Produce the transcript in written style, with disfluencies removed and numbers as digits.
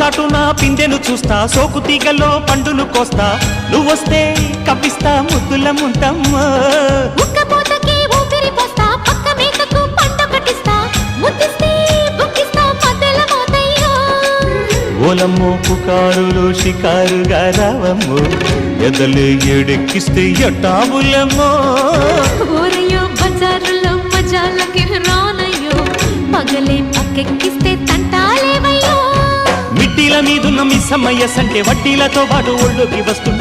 చాటున పిందెను చూస్తా, సోకు తీగల్లో పండును కోస్తా, నువ్వొస్తే కప్పిస్తా ముద్దుల ముంతమ్మో. ఉక్కపోతకి ఊపిరి పోస్తా, పక్క మేకకు పంట కట్టిస్తా, ముద్దిస్తే బుక్కిస్తా మధ్యల మోతయ్యో. ఓలమ్మో పుకారులు షికారుగా రావమ్మో, ఎదలే ఏడెక్కిస్తే ఎట్టాబులమ్మో. ఊరయ్యో బజారులో మజాలకి రానయ్యో, పగలే పక్కెక్కిస్తే తంటాలేవయ్యో. మిట్టిల మీదున్న మిస్సమ్మయ్య సంటే వడ్డీలతో పాటు ఒళ్ళోకి వస్తుంటే